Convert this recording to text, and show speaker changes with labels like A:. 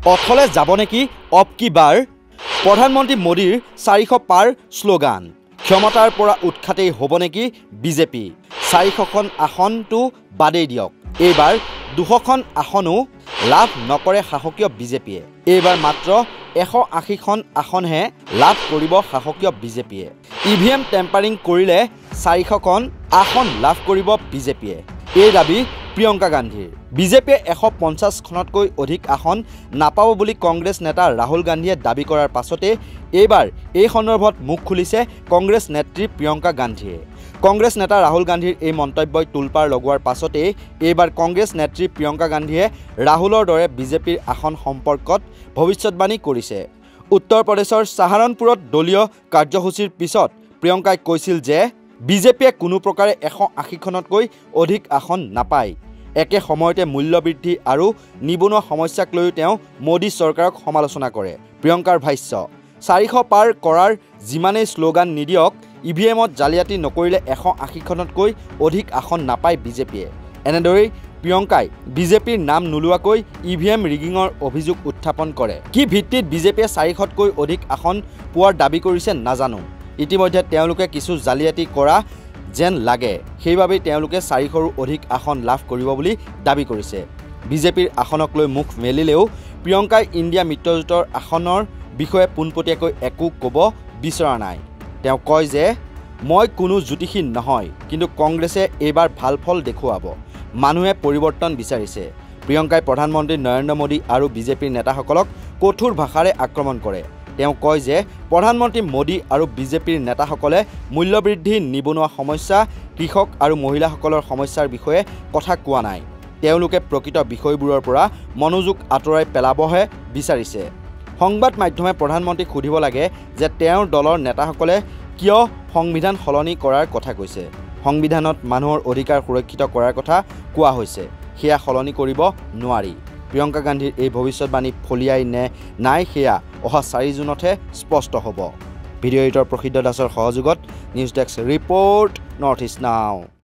A: অথলে যাব নেকি অব কি বাৰ প্ৰধানমন্ত্ৰী মোদীৰ 400 পাৰ শ্লোগান ক্ষমতাৰ পৰা উৎখাতেই হ'ব নেকি বিজেপি 400খন আসনটো বাদেই দিয়ক এইবাৰ 200খন আসনো লাভ নকৰে শাসকীয় বিজেপিয়ে এইবাৰ মাত্ৰ 180খন আসনহে লাভ কৰিব শাসকীয় বিজেপিয়ে ইভিএম টেম্পাৰিং কৰিলে 400খন আসন লাভ কৰিব বিজেপিয়ে এই দাবী প্ৰিয়ংকা গান্ধীৰ বিজেপিয়ে 150খনতকৈ অধিক আসন নাপাব বুলি কংগ্ৰেছ নেতা ৰাহুল গান্ধীয়ে দাবী কৰাৰ পাছতে এইবাৰ এই সন্দৰ্ভত মুখ খুলিছে কংগ্ৰেছ নেত্ৰী প্ৰিয়ংকা গান্ধীয়ে কংগ্ৰেছ নেতা ৰাহুল গান্ধীৰ এই মন্তব্যই তুলপাৰ লগোৱাৰ পাছতে এইবাৰ কংগ্ৰেছ নেত্ৰী প্ৰিয়ংকা গান্ধীয়ে ৰাহুলৰ দৰে বিজেপিৰ আসন সম্পৰ্কত ভৱিষ্যতবাণী কৰিছে উত্তৰ প্ৰদেশৰ সাহাৰণপুৰত দলীয় কাৰ্যসূচীৰ পিছত প্ৰিয়ংকাই কৈছিল যে বিজেপিয়ে কোনো প্ৰকাৰে 180খনতকৈ অধিক আসন নাপায় একে সময়তে মূল্য বৃদ্ধি আৰু নিবনুৱা সমস্যাক লৈ তেওঁ মোদী চৰকাৰক সমালোচনা কৰে প্ৰিয়ংকাৰ ভাষ্য 400 পাৰ কৰাৰ যিমানেই শ্লোগান নিদিয়ক ইভিএমত জালিয়াতি নকৰিলে 180খনতকৈ অধিক আসন নাপায় বিজেপিয়ে এনেদৰে প্ৰিয়ংকাই বিজেপিৰ নাম নোলোৱাকৈ ইভিএম ৰিগিঙৰ অভিযোগ উত্থাপন কৰে কি ভিত্তিত বিজেপিয়ে 400তকৈ অধিক আসন পোৱাৰ দাবী কৰিছে নাজানো ইতিমধ্যে তেওঁলোকে কিছু জালিয়াতি কৰা যেন লাগে সেইবাবে তেওঁলোকে 400ৰো অধিক আসন লাভ কৰিব বুলি দাবী কৰিছে বিজেপিৰ আসনক লৈ মুখ মেলিলেও প্ৰিয়ংকাই ইণ্ডিয়া মিত্ৰজোঁটৰ আসনৰ বিষয়ে পোনপটীয়াকৈ একো ক'ব বিচৰা নাই তেওঁ কয় যে মই কোনো জ্যোতিষী নহয় কিন্তু কংগ্ৰেছে এইবাৰ ভাল ফল দেখুৱাব মানুহে পৰিৱৰ্তন বিচাৰিছে প্ৰিয়ংকাই প্ৰধানমন্ত্ৰী নৰেন্দ্ৰ মোদী আৰু বিজেপিৰ নেতাসকলক কঠোৰ ভাষাৰে আক্ৰমণ কৰে তেওঁ কয় যে প্ৰধানমন্ত্ৰী মোদী আৰু বিজেপিৰ নেতাসকলে মূল্যবৃদ্ধি নিবনুৱা সমস্যা কৃষক আৰু মহিলাসকলৰ সমস্যাৰ বিষয়ে কথা কোৱা নাই তেওঁলোকে প্ৰকৃত বিষয়বোৰৰ পৰা মনোযোগ আঁতৰাই পেলাবহে বিচাৰিছে সংবাদ মাধ্যমে প্ৰধানমন্ত্ৰীক সুধিব লাগে যে তেওঁৰ দলৰ নেতাসকলে কিয় সংবিধান সলনি কৰাৰ কথা কৈছে সংবিধানত মানুহৰ অধিকাৰ সুৰক্ষিত কৰাৰ কথা কোৱা হৈছে সেয়া সলনি কৰিব নোৱাৰি প্ৰিয়ংকা গান্ধীৰ এই ভৱিষ্যতবাণী ফলিয়াই নে নাই সেয়া অহা 4 জুনতহে স্পষ্ট হ'ব ভিডিঅ' এডিটৰ প্ৰসিদ্ধ দাসৰ সহযোগত news desk report north east নাও